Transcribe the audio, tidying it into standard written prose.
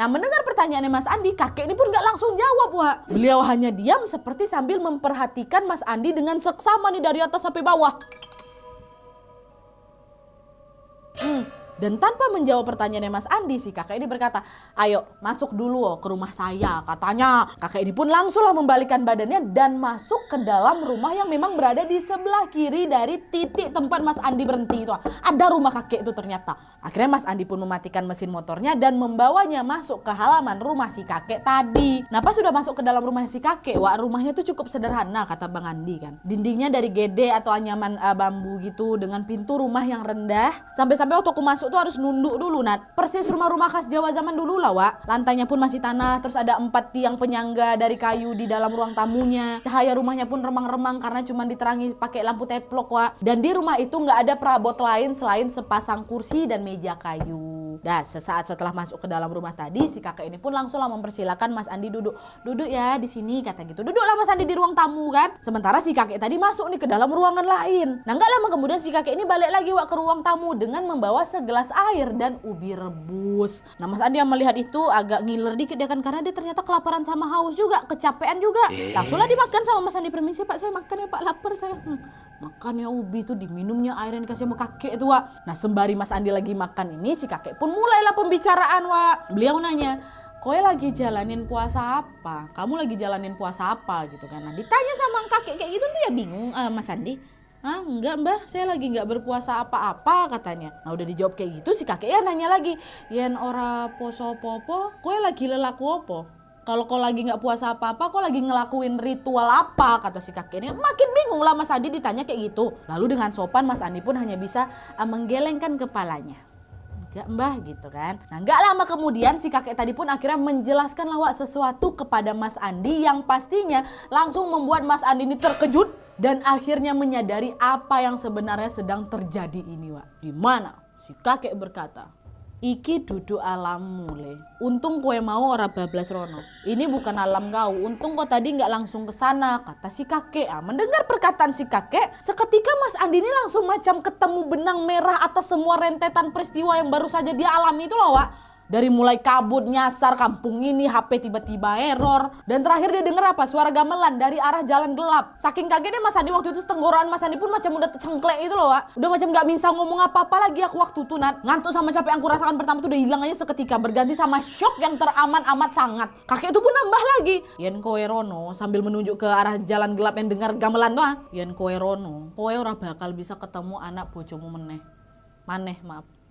Nah, mendengar pertanyaannya Mas Andi, kakek ini pun gak langsung jawab, Wak. Beliau hanya diam seperti sambil memperhatikan Mas Andi dengan seksama nih dari atas sampai bawah. Dan tanpa menjawab pertanyaannya Mas Andi, si kakek ini berkata, ayo masuk dulu ke rumah saya, katanya. Kakek ini pun langsunglah membalikkan badannya dan masuk ke dalam rumah yang memang berada di sebelah kiri dari titik tempat Mas Andi berhenti itu. Ada rumah kakek itu ternyata. Akhirnya Mas Andi pun mematikan mesin motornya dan membawanya masuk ke halaman rumah si kakek tadi. Nah, pas sudah masuk ke dalam rumah si kakek, wah, rumahnya tuh cukup sederhana kata Bang Andi kan. Dindingnya dari gede atau anyaman bambu gitu dengan pintu rumah yang rendah. Sampai-sampai waktu aku masuk tuh harus nunduk dulu. Nah, persis rumah-rumah khas Jawa zaman dulu lah, Wak. Lantainya pun masih tanah, terus ada 4 tiang penyangga dari kayu di dalam ruang tamunya. Cahaya rumahnya pun remang-remang karena cuma diterangi pakai lampu teplok, Wak. Dan di rumah itu nggak ada perabot lain selain sepasang kursi dan meja kayu. Dah, sesaat setelah masuk ke dalam rumah tadi, si kakek ini pun langsunglah mempersilakan Mas Andi duduk. Duduk ya di sini, kata gitu. Duduklah Mas Andi di ruang tamu kan. Sementara si kakek tadi masuk nih ke dalam ruangan lain. Nah, nggak lama kemudian si kakek ini balik lagi, Wak, ke ruang tamu dengan membawa segelas air dan ubi rebus. Nah, Mas Andi yang melihat itu agak ngiler dikit ya kan, karena dia ternyata kelaparan sama haus juga, kecapean juga. Langsunglah dimakan sama Mas Andi. Permisi Pak, saya makan ya Pak, lapar saya. Makan ya ubi itu, diminumnya air yang dikasih sama kakek itu, Wak. Nah, sembari Mas Andi lagi makan ini, si kakek pun mulailah pembicaraan, Wak. Beliau nanya, kowe lagi jalanin puasa apa? Kamu lagi jalanin puasa apa gitu kan. Nah, ditanya sama kakek kayak gitu tuh ya bingung Mas Andi. Ah, enggak Mbah, saya lagi enggak berpuasa apa-apa katanya. Nah, udah dijawab kayak gitu, si kakek ya nanya lagi, yen ora poso popo, kowe lagi lelaku apa? Kalau kau lagi nggak puasa apa-apa, kau lagi ngelakuin ritual apa? Kata si kakek ini. Makin bingung lah Mas Andi ditanya kayak gitu. Lalu dengan sopan Mas Andi pun hanya bisa menggelengkan kepalanya. Enggak Mbah gitu kan. Nah, nggak lama kemudian si kakek tadi pun akhirnya menjelaskan lawak sesuatu kepada Mas Andi yang pastinya langsung membuat Mas Andi ini terkejut dan akhirnya menyadari apa yang sebenarnya sedang terjadi ini, Wak. Di mana si kakek berkata, iki duduk alammu le. Untung kowe mau ora bablas rono. Ini bukan alam kau. Untung kau tadi nggak langsung ke sana, kata si kakek. Mendengar perkataan si kakek, seketika Mas Andi ini langsung macam ketemu benang merah atas semua rentetan peristiwa yang baru saja dia alami itu loh, Wak. Dari mulai kabut nyasar kampung ini, HP tiba-tiba error. Dan terakhir dia dengar apa? Suara gamelan dari arah jalan gelap. Saking kagetnya Mas Andi waktu itu, tenggorokan Mas Andi pun macam udah cengklek itu loh, Wak. Udah macam gak bisa ngomong apa-apa lagi aku waktu itu, Nat. Ngantuk sama capek yang aku rasakan pertama tuh udah hilang aja seketika. Berganti sama shock yang teramat amat sangat. Kakek itu pun nambah lagi, yen kowe rono, sambil menunjuk ke arah jalan gelap yang dengar gamelan tuh. Yen kowe rono, kowe ora bakal bisa ketemu anak bojomu maneh, maaf.